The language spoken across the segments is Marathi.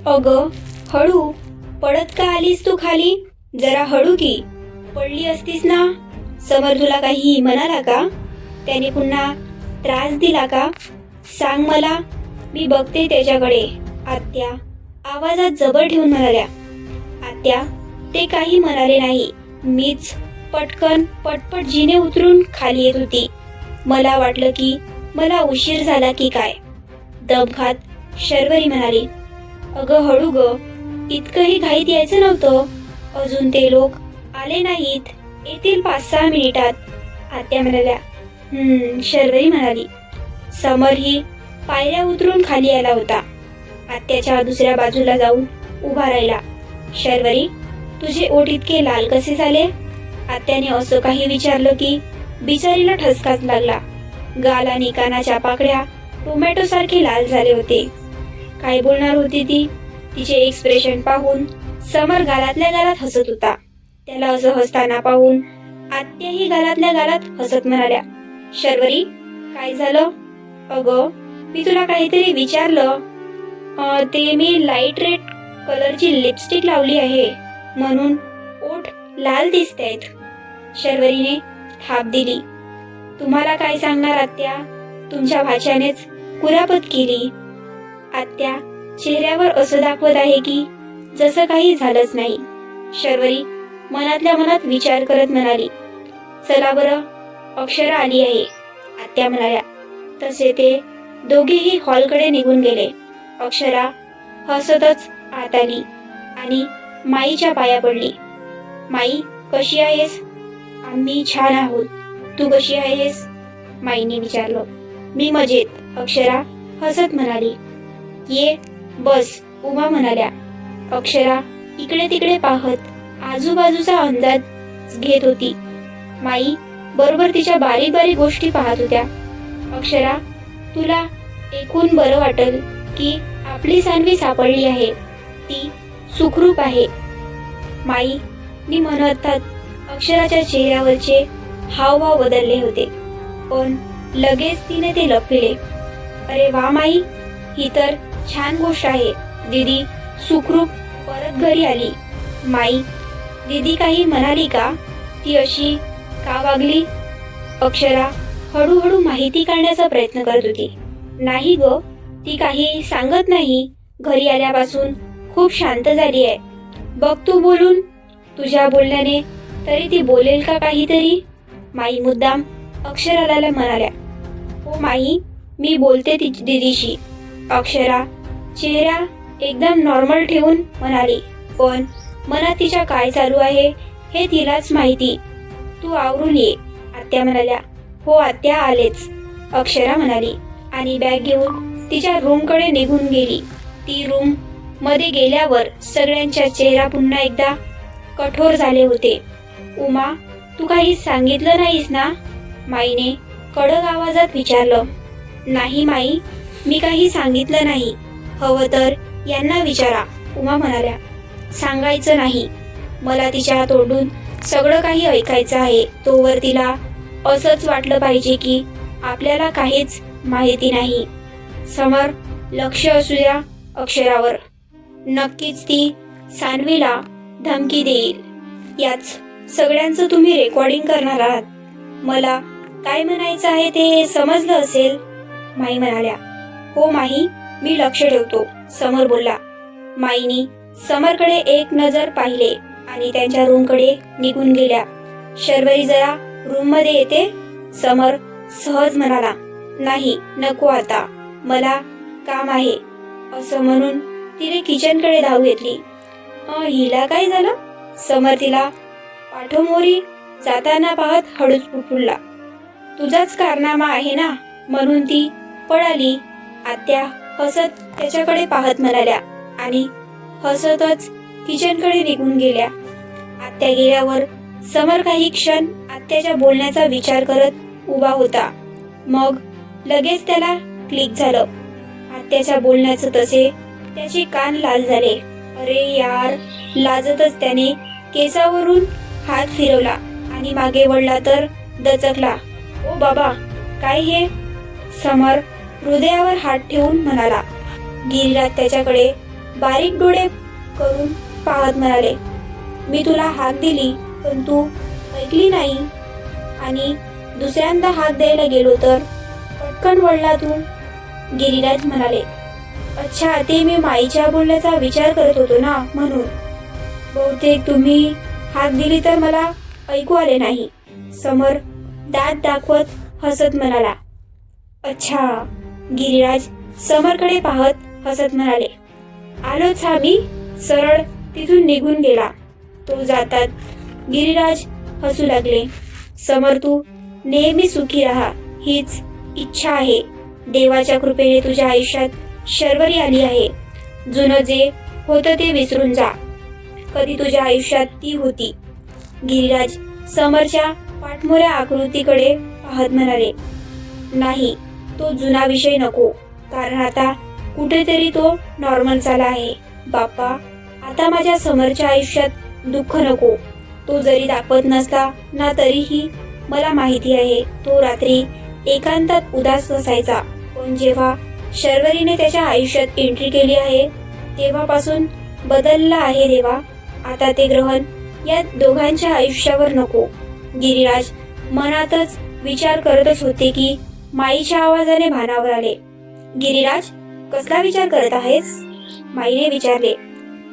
अगं हळू, पडत का आलीस तू खाली? जरा हळू की, पडली असतीस ना. समर तुला काही म्हणाला का? त्याने पुन्हा त्रास दिला का? सांग मला, मी बघते त्याच्याकडे. आत्या आवाजात जबर ठेवून म्हणाल्या. आत्या, ते काही म्हणाले नाही. मीच पटकन पटपट जिने उतरून खाली येत होती. मला वाटलं की मला उशीर झाला की काय. दम खात शर्वरी म्हणाली. अगं हळू ग, इतकंही घाईत यायचं नव्हतं. अजून ते लोक आले नाहीत, येतील 5-6 मिनिटात. आत्या म्हणाल्या. शर्वरी म्हणाली. समर ही पायऱ्या उतरून खाली आला होता. आत्याच्या दुसऱ्या बाजूला जाऊन उभा राहिला. शर्वरी, तुझे ओठ इतके लाल कसे झाले? आत्याने असं काही विचारलं की बिचारीला ठसकाच लागला. गाल आणि कानाच्या पाकळ्या टोमॅटो सारखे लाल झाले होते. काय बोलणार होती ती? तिचे एक्सप्रेशन पाहून समर गालातल्या गालात हसत होता. त्याला असं हसताना पाहून आत्याही गालातल्या गालात हसत म्हणाल्या. शर्वरी, काय झालं? अगं, मी तुला काहीतरी विचारलं. ते मी लाईट रेड कलरची लिपस्टिक लावली आहे म्हणून ओठ लाल दिसतायत. शर्वरीने थाप दिली. तुम्हाला काय सांगणार आत्या, तुमच्या भाच्यानेच कुरापत केली. आत्या चेहऱ्यावर असं दाखवत आहे की जसं काही झालंच नाही. शर्वरी मनातल्या मनात विचार करत म्हणाली. चला बरं, अक्षरा आली आहे. आत्या म्हणाल्या. तसे ते दोघेही हॉलकडे निघून गेले. अक्षरा हसतच आत आली आणि माईच्या पाया पडली. माई, कशी आहेस? आम्ही छान आहोत. तू कशी आहेस? माईने विचारलं. मी मजेत, अक्षरा हसत म्हणाली. ये बस, उमा म्हणाल्या. अक्षरा इकडे तिकडे पाहत आजूबाजूचा अंदाज घेत होती. माई बरोबर तिच्या बारीक बारीक गोष्टी पाहत होत्या. अक्षरा, तुला ऐकून बरं वाटेल की आपली सानवी सापडली आहे. ती सुखरूप आहे. माई मी म्हणतात अक्षराच्या चेहऱ्यावरचे हावभाव बदलले होते, पण लगेच तिने ते लपविले. अरे वा माई, ही तर छान गोष्ट आहे. दीदी सुखरूप परत घरी आली. माई, दीदी काही म्हणाली का? ती अशी का वागली? अक्षरा हळूहळू माहिती काढण्याचा प्रयत्न करत होती. नाही ग, ती काही सांगत नाही. घरी आल्यापासून खूप शांत झाली आहे. बघ तू बोलून, तुझ्या बोलण्याने तरी ती बोलेल का काहीतरी. माई मुद्दाम अक्षराला म्हणाल्या. हो माई, मी बोलते दीदीशी. अक्षरा चेहरा एकदम नॉर्मल ठेवून म्हणाली, पण मनात तिच्या काय चालू आहे हे तिलाच माहिती. तू आवरून ये. आत्या म्हणाल्या. हो आत्या, आलेच. अक्षरा म्हणाली आणि बॅग घेऊन तिच्या रूमकडे निघून गेली. ती रूम मध्ये गेल्यावर सगळ्यांच्या चेहरा पुन्हा एकदा कठोर झाले होते. उमा, तू काही सांगितलं नाहीस ना? माईने कडक आवाजात विचारलं. नाही माई, मी काही सांगितलं नाही. हवं तर यांना विचारा, उमा म्हणाल्या. सांगायचं नाही. मला तिच्या तोंडून सगळं काही ऐकायचं आहे. तोवर तिला असंच वाटलं पाहिजे की आपल्याला काहीच माहिती नाही. समर लक्ष असू द्या अक्षरावर. नक्कीच ती सानवीला धमकी देईल. याच सगळ्यांचं तुम्ही रेकॉर्डिंग करणार आहात. मला काय म्हणायचं आहे ते समजलं असेल, माई म्हणाल्या. हो माही, मी लक्ष ठेवतो, समर बोलला. माईनी समरकडे एक नजर पाहिले आणि त्यांच्या रूमकडे निघून गेल्या. शर्वरी जरा रूम मध्ये येते, समर सहज म्हणाला. नाही नको, आता मला काम आहे, असं म्हणून तिने किचनकडे धाव घेतली. हिला काय झालं? समर तिला पाठोमोरी जाताना पाहत हळूच पुटपुटला. तुझाच कारनामा आहे ना, म्हणून ती पळाली. आत्या हसत त्याच्याकडे पाहत म्हणाल्या आणि हसतच किचनकडे निघून गेल्या. आत्या गेल्यावर समर काही क्षण आत्याच्या बोलण्याचा विचार करत उभा होता. मग लगेच त्याला क्लिक झालं. आत्याच्या बोलण्याचं तसे त्याचे कान लाल झाले. अरे यार, लाजतच त्याने केसावरून हात फिरवला आणि मागे वळला तर दचकला. ओ बाबा, काय हे? समर हृदयावर हात ठेवून म्हणाला. गिरीराज त्याच्याकडे बारीक डोळे करून पाहत म्हणाले, मी तुला हाक दिली पण तू ऐकली नाही. आणि दुसऱ्यांदा हाक द्यायला गेलो तर पटकन वळला तू. गिरिराज म्हणाले, अच्छा, ते मी माईच्या बोलण्याचा विचार करत होतो ना, म्हणून. बहुतेक तुम्ही हाक दिली तर मला ऐकू आले नाही. समर दात दाखवत हसत म्हणाला. अच्छा. गिरिराज समरकडे पाहत हसत म्हणाले, आलोच हा मी. सरळ तिथून निघून गेला. तो जातात गिरिराज हसू लागले. समर, तू नेहमी सुखी राहा हीच इच्छा आहे. देवाच्या कृपेने तुझ्या आयुष्यात शर्वरी आली आहे. जुनं जे होतं ते विसरून जा. कधी तुझ्या आयुष्यात ती होती. गिरिराज समरच्या पाठमोऱ्या आकृतीकडे पाहत म्हणाले, नाही, तो जुना विषय नको, कारण आता कुठेतरी तो नॉर्मल झाला आहे. बाप्पा, आता माझ्या समरच्या आयुष्यात दुःख नको. तो जरी दाखवत नसला ना तरीही मला माहिती आहे तो रात्री एकांतात उदास बसायचा. पण जेव्हा शर्वरीने त्याच्या आयुष्यात एंट्री केली आहे तेव्हापासून बदलला आहे देवा. आता ते ग्रहण या दोघांच्या आयुष्यावर नको. गिरिराज मनातच विचार करतच होते की माईच्या आवाजाने भानावर आले. गिरिराज, कसला विचार करत आहेस? माईने विचारले.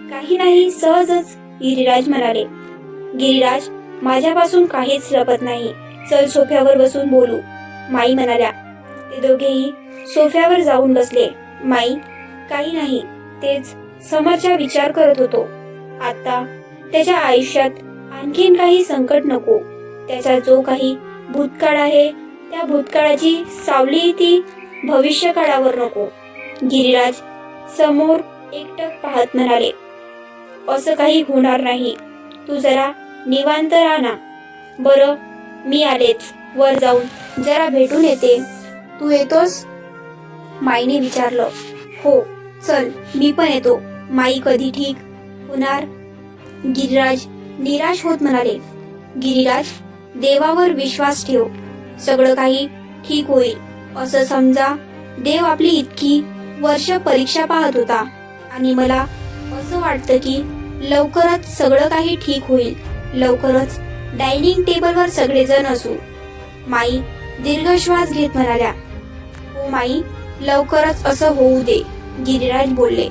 काही नाही, सहजच, गिरिराज म्हणाले. गिरिराज, माझ्यापासून काहीच लपत नाही. चल सोफ्यावर बसून बोलू, माई म्हणाल्या. ते दोघेही सोफ्यावर जाऊन बसले. माई, काही नाही, तेच समरचा विचार करत होतो. आता त्याच्या आयुष्यात आणखीन काही संकट नको. त्याचा जो काही भूतकाळ आहे त्या भूतकाळाची सावली ती भविष्य काळावर नको. गिरिराज समोर एकटक पाहत म्हणाले, असं काही होणार नाही. तू जरा निवांत राहा ना. बरं, मी आलेच. वर जाऊन जरा भेटून येते. तू येतोस? माईने विचारलं. हो, चल, मी पण येतो. माई कधी ठीक होणार? गिरिराज निराश होत म्हणाले. गिरिराज, देवावर विश्वास ठेव. सगळं काही ठीक होईल. असं समजा देव आपली इतकी वर्ष परीक्षा पाहत होता आणि मला असं वाटतं की लवकरच सगळं काही ठीक होईल. लवकरच डायनिंग टेबलवर सगळेजण असू. माई दीर्घ श्वास घेत म्हणाल्या. हो माई, लवकरच असं होऊ दे, गिरिराज बोलले.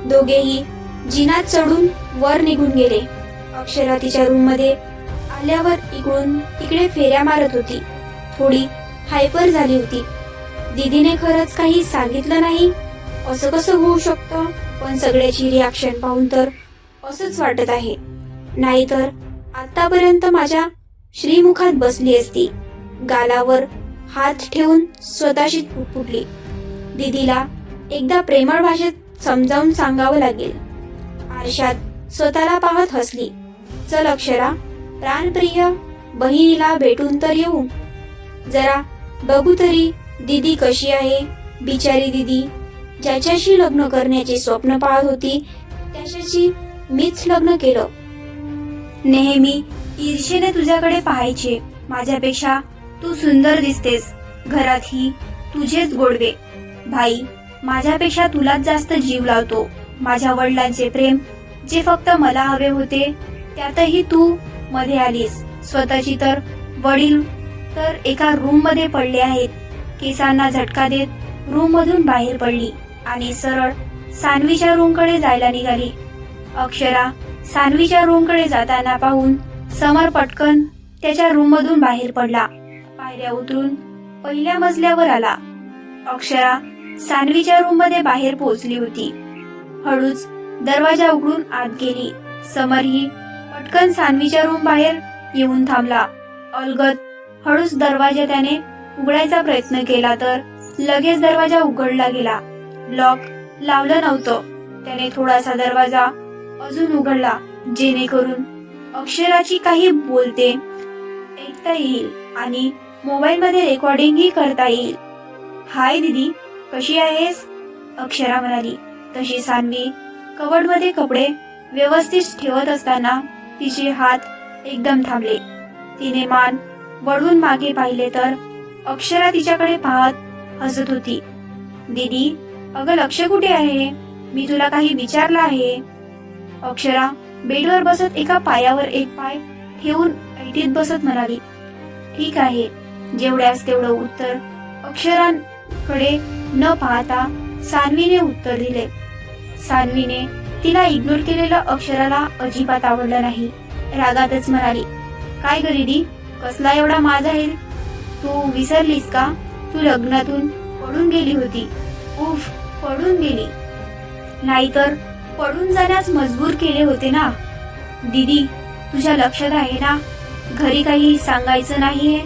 दोघेही जिन्यात चढून वर निघून गेले. अक्षरा तिच्या रूम मध्ये आल्यावर इकडून तिकडे फेऱ्या मारत होती. थोडी हायपर झाली होती. दीदीने खरंच काही सांगितलं नाही? असं कसं होऊ शकतं? पण सगळ्याची रिॲक्शन पाहून तर असंच वाटत आहे. नाहीतर आतापर्यंत माझ्या श्रीमुखात बसली असती. गालावर हात ठेवून स्वतःशी पुटपुटली. दीदीला एकदा प्रेमळ भाषेत समजावून सांगावं लागेल. आरशात स्वतःला पाहत हसली. चल अक्षरा, प्राणप्रिय बहिणीला भेटून तर येऊ. जरा बघू तरी दीदी कशी आहे. बिचारी दीदी, ज्याच्याशी लग्न करण्याचे स्वप्न पाहत होती त्याच्याशी मीच लग्न केलं. नेहमी ईर्षेने तुझ्याकडे पाहायचे. माझ्यापेक्षा तू सुंदर दिसतेस. घरातही तुझेच गोडवे. भाई माझ्यापेक्षा तुलाच जास्त जीव लावतो. माझ्या वडिलांचे प्रेम जे फक्त मला हवे होते त्यातही तू मध्ये आलीस. स्वतःची तर वडील तर एका रूम मध्ये पडले आहेत. केसांना झटका देत रूम मधून बाहेर पडली आणि सरळ सानवीच्या रूम कडे जायला निघाली. अक्षरा सानवीच्या रूम कडे जाताना पाहून समर पटकन त्याच्या रूम मधून बाहेर पडला. पायऱ्या उतरून पहिल्या मजल्यावर आला. अक्षरा सानवीच्या रूम मध्ये बाहेर पोहोचली होती. हळूच दरवाजा उघडून आत गेली. समर ही पटकन सानवीच्या रूम बाहेर येऊन थांबला. अलगद हळूच दरवाजा त्याने उघडायचा प्रयत्न केला तर लगेच दरवाजा उघडला गेला. लॉक लावलं नव्हतं. त्याने थोडासा दरवाजा अजून उघडला जेणेकरून अक्षराची काही बोलते ऐकता येईल आणि मोबाईल मध्ये रेकॉर्डिंगही करता येईल. हाय दीदी, कशी आहेस? अक्षरा म्हणाली. तशी सानवी कबड मध्ये कपडे व्यवस्थित ठेवत असताना तिचे हात एकदम थांबले. तिने मान वळून मागे पाहिले तर अक्षरा तिच्याकडे पाहत हसत होती. दीदी, अगं लक्ष कुठे आहे? मी तुला काही विचारलं आहे? अक्षरा बेडवर बसत एका पायावर एक पाय ठेवून ऐटीत बसत म्हणाली, ठीक आहे. जेवढ्यास तेवढं उत्तर अक्षरांकडे न पाहता सान्वीने उत्तर दिले. सान्वीने तिला इग्नोर केलेलं अक्षराला अजिबात आवडलं नाही. रागातच म्हणाली, काय ग दीदी, कसला एवढा माज आहे? तू विसरलीस का? तू लग्नातून पडून गेली होती. उफ, पडून गेली? नाहीतर पडून जाण्यास मजबूर केले होते ना. दीदी, तुझ्या लक्षात आहे ना, घरी काही सांगायचं नाहीये.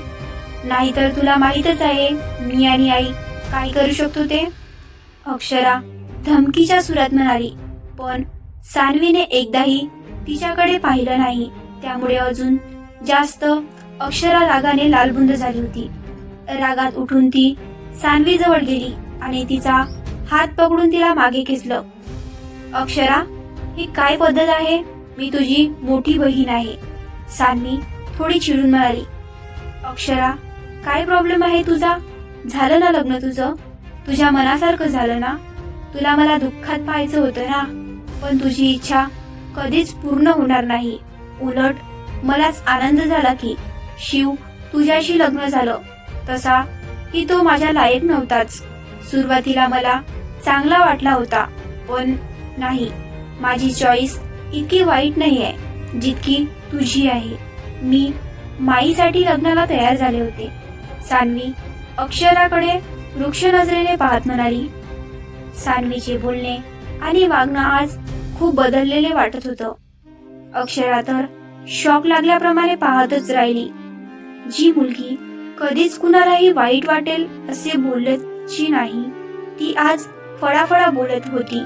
नाहीतर तुला माहीतच आहे मी आणि आई काय करू शकतो ते. अक्षरा धमकीच्या सुरात म्हणाली, पण सान्वीने एकदाही तिच्याकडे पाहिलं नाही. त्यामुळे अजून जास्त अक्षरा रागाने लालबुंद झाली होती. रागात उठून ती सान्वी जवळ गेली आणि तिचा हात पकडून तिला मागे खेचलं. अक्षरा, ही काय पद्धत आहे? मी तुझी मोठी बहीण आहे. सान्वी थोडी चिडून म्हणाली. अक्षरा, काय प्रॉब्लेम आहे तुझा? झालं ना लग्न तुझं? तुझ्या मनासारखं झालं ना? तुला मला दुःखात पाहायचं होतं ना, पण तुझी इच्छा कधीच पूर्ण होणार नाही. उलट मलाच आनंद झाला की शिव तुझ्याशी लग्न झालं. तसा की तो माझ्या लायक नव्हताच. सुरुवातीला मला चांगला वाटला होता, पण नाही, माझी चॉईस इतकी वाईट नाहीये जितकी तुझी आहे. मी माईसाठी लग्नाला तयार झाले होते. सान्वी अक्षराकडे वृक्ष नजरेने पाहत म्हणाली. सान्वीचे बोलणे आणि वागणं आज खूप बदललेले वाटत होतं. अक्षरा तर शॉक लागल्याप्रमाणे पाहतच राहिली. जी मुलगी कधीच कुणालाही वाईट वाटेल असे बोलतची नाही, ती आज फडाफडा बोलत होती.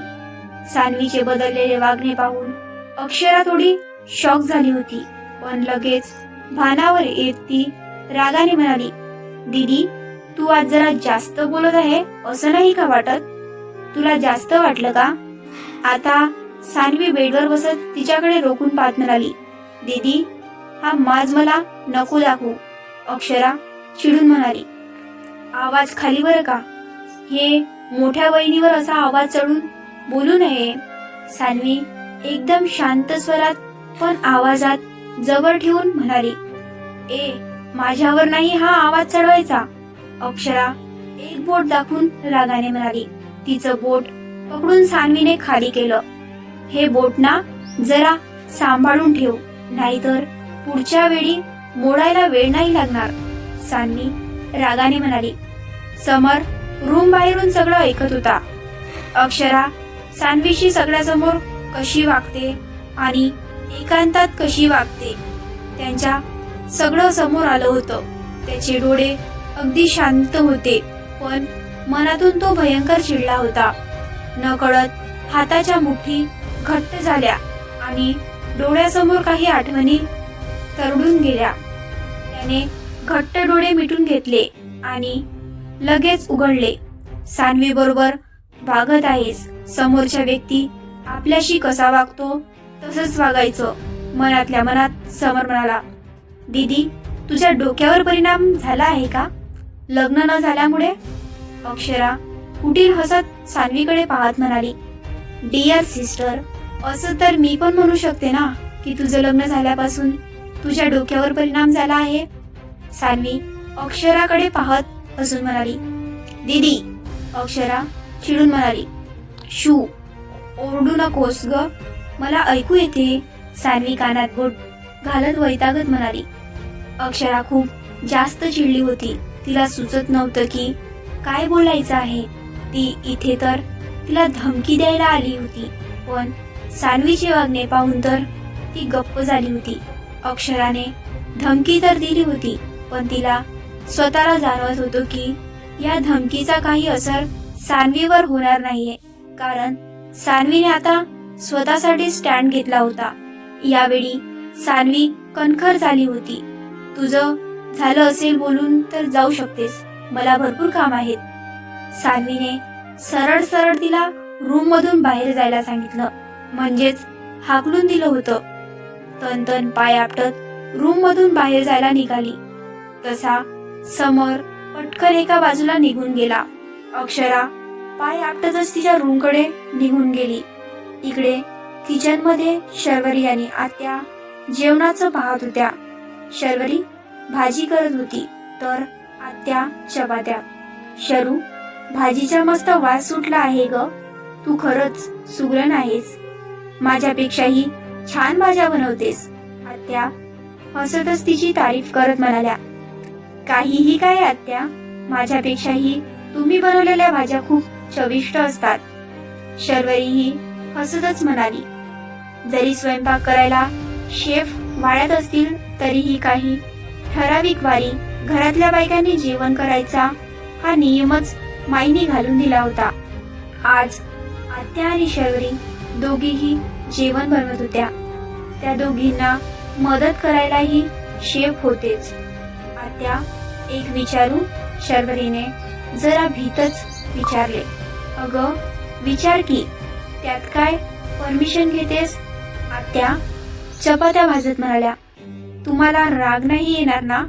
सान्वीचे बदललेले वागणे पाहून अक्षरा थोडी शॉक झाली होती, पण लगेच भानावर येत ती रागाने म्हणाली, दीदी, तू आज जरा जास्त बोलत आहे असं नाही का वाटत? तुला जास्त वाटलं का? आता सान्वी बेडवर बसत तिच्याकडे रोखून पाहत म्हणाली, दीदी, हा माज मला नको दाखवू. अक्षरा चिडून म्हणाली, आवाज खाली बरं का? हे मोठ्या बहिणीवर असा आवाज चढून बोलू नये. सान्वी एकदम शांत स्वरात पण आवाजात जबर ठेवून म्हणाली, ए, माझ्यावर नाही हा आवाज चढवायचा. अक्षरा एक बोट दाखवून रागाने म्हणाली. तिचं बोट पकडून सान्वीने खाली केलं. हे बोट ना जरा सांभाळून ठेव, नाहीतर पुढच्या वेळी मोडायला वेळ नाही लागणार. सान्वी रागाने म्हणाली. समर रूम बाहेरून सगळं ऐकत होता. अक्षरा सान्वीशी सगळ्यासमोर कशी वागते आणि एकांतात कशी वागते त्यांच्या सगळं समोर आलं होतं. त्याचे डोळे अगदी शांत होते, पण मनातून तो भयंकर चिडला होता. नकळत हाताच्या मुठी घट्ट झाल्या आणि डोळ्यासमोर काही आठवणी तरळून गेल्या. त्याने घट्ट डोळे मिटून घेतले आणि लगेच उघडले. सान्वी बरोबर वागत आहेस. समोरच्या व्यक्ती आपल्याशी कसा वागतो तसंच वागायचं. मनातल्या मनात समर म्हणाला, दीदी, तुझ्या डोक्यावर परिणाम झाला आहे का लग्न न झाल्यामुळे? अक्षरा कुटील हसत सान्वीकडे पाहत म्हणाली, डिअर सिस्टर, असं तर मी पण म्हणू शकते ना की तुझं लग्न झाल्यापासून तुझ्या डोक्यावर परिणाम झाला आहे. सान्वी अक्षराकडे पाहत हसून म्हणाली, दीदी. अक्षरा चिडून म्हणाली, शू, ओरडू नकोस ग, मला ऐकू येते. सान्वी कानात बोट घालत वैतागत म्हणाली. अक्षरा खूप जास्त चिडली होती. तिला सुचत नव्हतं की काय बोलायचं आहे. ती इथे तर तिला धमकी द्यायला आली होती, पण सान्वीचे वागणे पाहून तर ती गप्प झाली होती. अक्षराने धमकी तर दिली होती, पण तिला स्वतःला जाणवत होतं की या धमकीचा काही असर सान्वीवर होणार नाहीये, कारण सान्वीने आता स्वतःसाठी स्टँड घेतला होता. यावेळी सान्वी कणखर झाली होती. तुझं झालं असेल बोलून तर जाऊ शकतेस, मला भरपूर काम आहेत. सान्वीने सरळ सरळ तिला रूम मधून बाहेर जायला सांगितलं, म्हणजेच हाकलून दिलं होतं. तन पाय आपटत रूम मधून बाहेर जायला निघाली तसा समर पटकन एका बाजूला निघून गेला. अक्षरा पाय आपटतच तिच्या रूमकडे निघून गेली. इकडे किचन मध्ये शर्वरी आणि आत्या जेवणाचं पाहत होत्या. शर्वरी भाजी करत होती तर आत्या चपात्या. शरू, भाजीचा मस्त वास सुटला आहे ग. तू खरंच सुगरण आहेस. माझ्यापेक्षाही छान भाज्या बनवतेस. आत्या हसतच तिची तारीफ करत म्हणाल्या. काहीही काय आत्या, माझ्यापेक्षाही तुम्ही बनवलेल्या भाज्या खूप चविष्ट असतात. शर्वरीही हसतच म्हणाली. जरी स्वयंपाक करायला शेफ वाढत असतील तरीही काही ठराविक वारी घरातल्या बायकांनी जेवण करायचा हा नियमच माईने घालून दिला होता. आज आत्या आणि शर्वरी दोघीही जेवण बनवत होत्या. त्या दोघींना मदत करायलाही शेफ होतेच. आत्या, एक विचारू? शर्वरीने जरा भीतच विचारले. अगं विचार की, त्यात काय, परमिशन घेतेस? आत्या चपात्या भाजत म्हणाल्या. तुम्हाला राग नाही येणार ना?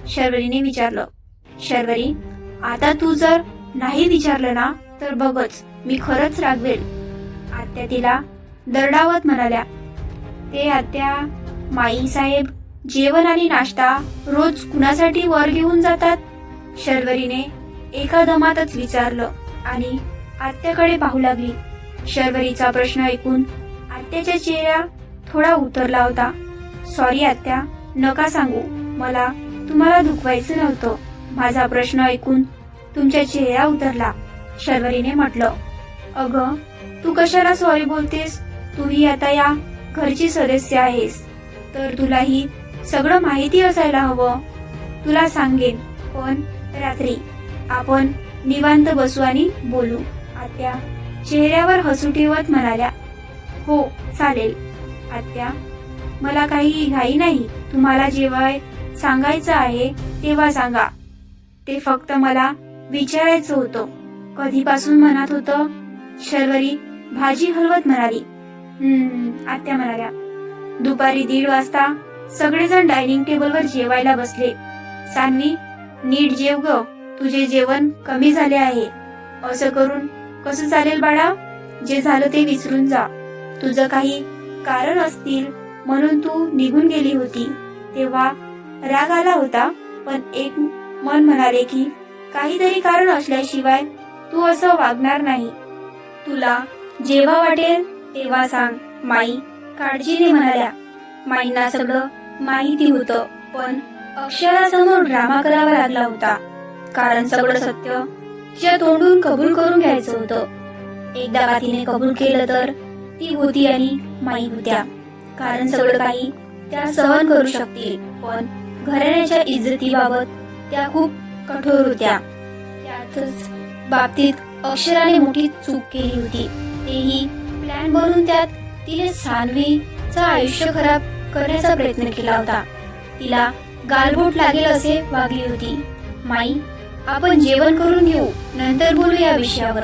शर्वरीने विचारलं. शर्वरी, आता तू जर नाही विचारलं ना तर बघच, मी खरंच रागवेल. आत्या तिला दरडावत म्हणाल्या. ते आत्या, माई साहेब जेवण आणि नाश्ता रोज कुणासाठी वर घेऊन जातात? शर्वरीने एका दमातच विचारलं आणि आत्याकडे पाहू लागली. शर्वरीचा प्रश्न ऐकून आत्याचा चेहरा थोडा उतरला होता. सॉरी आत्या, नका सांगू, मला तुम्हाला दुखवायचं नव्हतं. माझा प्रश्न ऐकून तुमचा चेहरा उतरला. शर्वरीने म्हटलं. अगं तू कशाला सॉरी बोलतेस? तूही आता या घरची सदस्य आहेस, तर तुलाही सगळं माहिती असायला हवं. तुला सांगेन, पण रात्री आपण निवांत बसू आणि बोलू. आत्या चेहऱ्यावर हसू ठेवत म्हणाल्या. हो चालेल आत्या, मला काही घाई नाही. तुम्हाला जेव्हा सांगायचं आहे तेव्हा सांगा. ते फक्त मला विचारायचं होतं. कधीपासून म्हणत होतं? शर्वरी भाजी हलवत म्हणाली. आत्या म्हणाल्या. दुपारी 1:30 वाजता सगळेजण डायनिंग टेबलवर जेवायला बसले. सान्वी, नीट जेव ग, तुझे जेवण कमी झाले आहे. असं करून कसं चालेल बाळा? जे झालं ते विसरून जा. तुझं काही कारण असतील म्हणून तू निघून गेली होती तेव्हा राग आला होता, पण एक मन म्हणाले की काहीतरी कारण असल्याशिवाय तू असं वागणार नाही. तुला जेव्हा वाटेल तेव्हा सांग. माई काळजीने म्हणाल्या. माईंना सगळं माहिती होतं, पण अक्षरासमोर ड्रामा करावा लागला होता. कारण सगळं सत्य तिच्या तोंडून कबूल करून घ्यायचं होतं. एकदा का तिने कबूल केलं तर ती होती आणि माई होत्या. कारण सगळं काही त्या सहन करू शकतील, पण घराण्याच्या इज्जतीबाबत त्या खूप कठोर होत्या. त्याच बाबतीत अक्षराने मोठी चूक केली होती. तेही प्लॅन बनवून त्यात तिने सान्वीचं आयुष्य खराब करण्याचा प्रयत्न केला होता. तिला गालबोट लागेल असे वागली होती. माई, आपण जेवण करून घेऊ, नंतर बोलू या विषयावर.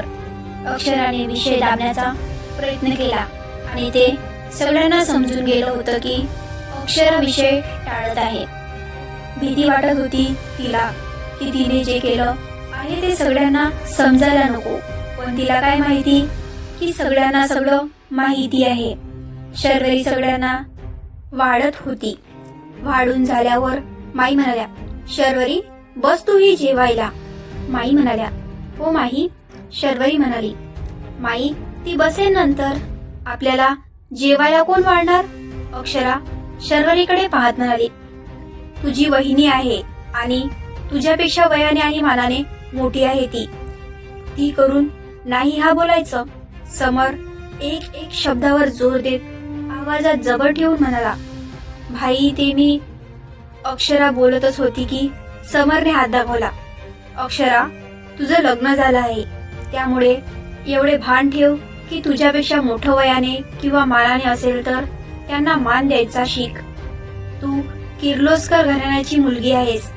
अक्षराने विषय दाबण्याचा प्रयत्न केला आणि ते सगळ्यांना समजून गेलं होतं की अक्षरा विषय टाळत आहे. भीती वाटत होती तिला की तिने जे केलं आहे ते सगळ्यांना समजायला नको, पण तिला काय माहिती की सगळ्यांना सगळं माहिती आहे. शर्वरी सगळ्यांना वाढत होती. वाढून झाल्यावर माई म्हणाल्या. शर्वरी, बस तूही जेवायला. माई म्हणाल्या. हो माई. शर्वरी म्हणाली. माई, ती बसेल नंतर. आपल्याला जेवायला कोण वाढणार? अक्षरा शर्वरीकडे पाहत म्हणाली. तुझी वहिनी आहे आणि तुझ्यापेक्षा वयाने आणि मानाने मोठी आहे ती. ती करून नाही हा बोलायचं. समर एक एक शब्दावर जोर देत आवाजात जबर ठेवून म्हणाला. भाई, ते मी. अक्षरा बोलतच होती की समरने हात दाखवला. अक्षरा, तुझं लग्न झालं आहे, त्यामुळे एवढे भान ठेव की तुझ्यापेक्षा मोठं वयाने किंवा मानाने असेल तर त्यांना मान द्यायचा शिक. तू किर्लोस्कर घराण्याची मुलगी आहेस,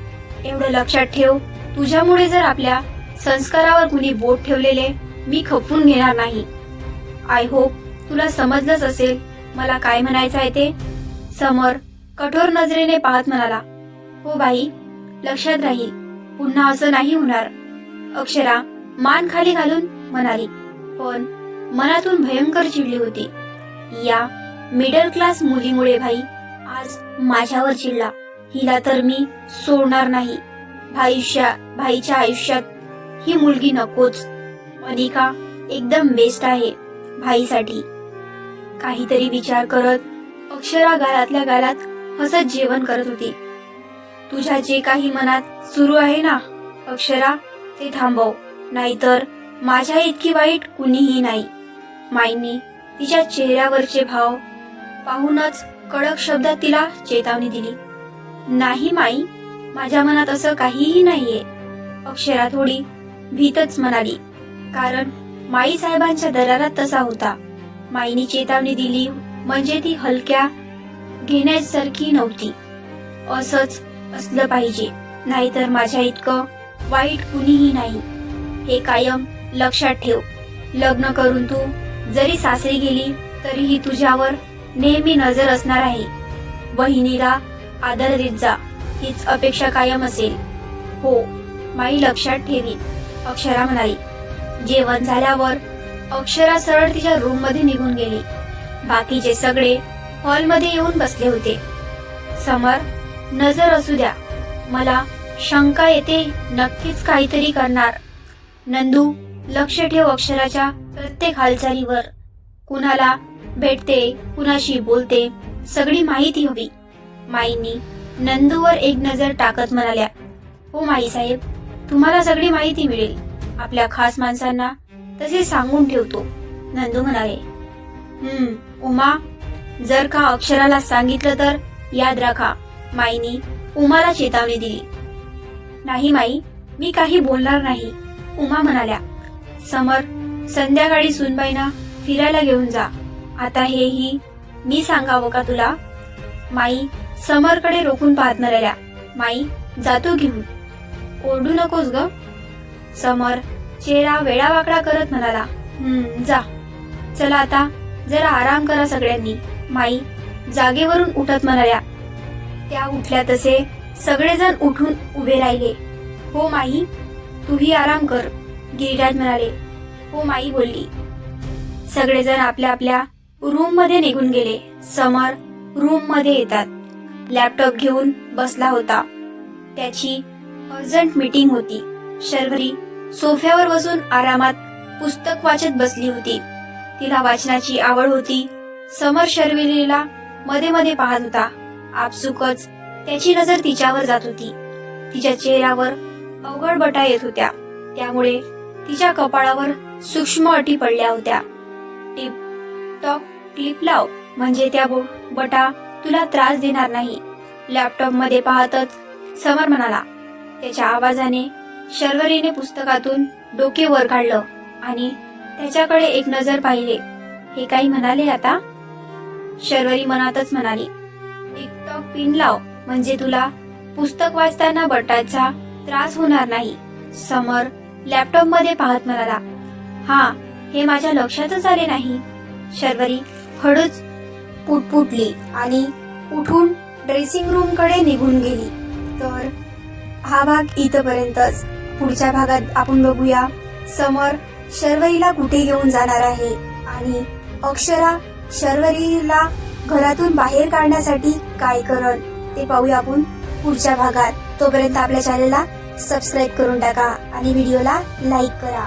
एवढं लक्षात ठेव. तुझ्यामुळे जर आपल्या संस्कारावर कुणी बोट ठेवलेले मी खपवून घेणार नाही. आय होप तुला समजलंच असेल मला काय म्हणायचं आहे ते. समर कठोर नजरेने पाहत म्हणाला. हो बाई, लक्षात राहील. पुन्हा असं नाही होणार. अक्षरा मान खाली घालून म्हणाली, पण मनातून भयंकर चिडली होती. या मिडल क्लास मुलीमुळे भाई आज माझ्यावर चिडला. हिला तर मी सोडणार नाही. भाईच्या आयुष्यात ही मुलगी नकोच. अनिका एकदम बेस्ट आहे भाईसाठी. काहीतरी विचार करत अक्षरा गालातल्या गालात हसत जेवण करत होती. तुझ्या जे काही मनात सुरू आहे ना अक्षरा, ते थांबव, नाहीतर माझ्या इतकी वाईट कुणीही नाही. माईंनी तिच्या चेहऱ्यावरचे भाव पाहूनच कडक शब्दात तिला चेतावणी दिली. नाही माई, माझ्या मनात असं काहीही नाहीये. अक्षरा थोडी भीतच म्हणाली, कारण माई साहेबांच्या दरारात तसा होता. माईनी चेतावणी दिली म्हणजे ती हलक्या घेण्यासारखी नव्हती. असंच असलं पाहिजे, नाहीतर माझ्या इतकं वाईट कुणीही नाही. हे कायम लक्षात ठेव. लग्न करून तू जरी सासरी गेली तरीही तुझ्यावर नेहमी नजर असणार आहे. बहिणीला आदर देत जा, हीच अपेक्षा कायम असेल. हो माई, लक्षात ठेवी, अक्षरा म्हणाली. जेवण झाल्यावर अक्षरा सरळ तिच्या रूम मध्ये निघून गेली. बाकीचे सगळे हॉलमध्ये येऊन बसले होते. समर, नजर असू द्या, मला शंका येते नक्कीच काहीतरी करणार. नंदू, लक्ष ठेव अक्षराच्या प्रत्येक हालचालीवर. कुणाला भेटते, कुणाशी बोलते, सगळी माहिती हवी. माईंनी नंदूवर एक नजर टाकत म्हणाल्या, हो माई साहेब, तुम्हाला सगळी माहिती मिळेल. आपल्या खास माणसांना तसे सांगून ठेवतो. नंदू म्हणाले. उमा, जर का अक्षराला सांगितलं तर याद राखा. माईनी उमाला चेतावणी दिली. नाही माई, मी काही बोलणार नाही, उमा म्हणाल्या. समर, संध्याकाळी सुनबाईंना फिरायला घेऊन जा. आता हेही मी सांगावं का तुला? माई समरकडे रोखून पाहत म्हणाल्या. माई, जातो घेऊन. ओरडू नकोस ग. समर चेहरा वेडावाकडा करत म्हणाला. जा. चला आता जरा आराम करा सगळ्यांनी. माई जागेवरून उठत म्हणाल्या. त्या उठल्या तसे सगळेजण उठून उभे राहिले. हो माई, तूही आराम कर, गिरिराज म्हणाले. हो माई बोलली. सगळेजण आपल्या आपल्या रूम मध्ये निघून गेले. समर रूम मध्ये येतात. लॅपटॉप घेऊन बसला होता. त्याची अर्जंट मीटिंग होती. शर्वरी सोफ्यावर बसून आरामात पुस्तक वाचत बसली होती. तिला वाचनाची आवड होती. समर शर्वरीला मध्ये मध्ये पाहत होता. आपसुकच त्याची नजर तिच्यावर जात होती. तिच्या चेहऱ्यावर अवघड बटा येत होत्या, त्यामुळे तिच्या कपाळावर सूक्ष्म अटी पडल्या होत्या. टिप टॉक क्लिप लाव, म्हणजे त्या बटा तुला त्रास देणार नाही. लॅपटॉप मध्ये पाहतच समर म्हणाला. त्याच्या आवाजाने शर्वरीने पुस्तकातून डोके वर काढलं आणि त्याच्याकडे एक नजर पाहिले. हे काही म्हणाले आता? शर्वरी मनातच म्हणाली. टिकटॉक पिन लाव, म्हणजे तुला पुस्तक वाचताना बटाचा त्रास होणार नाही. समर लॅपटॉप मध्ये पाहत म्हणाला. हा, हे माझ्या लक्षातच आले नाही. शर्वरी हळूच पुटपुटली आणि उठून ड्रेसिंग रूम कडे निघून गेली. तर हा भाग इथपर्यंतच. पुढच्या भागात आपण बघूया समर शर्वरीला कुठे घेऊन जाणार आहे आणि अक्षरा शर्वरीला घरातून बाहेर काढण्यासाठी काय करल ते पाहूया आपण पुढच्या भागात. तोपर्यंत आपल्या चॅनलला सबस्क्राईब करून टाका आणि व्हिडिओला लाईक करा.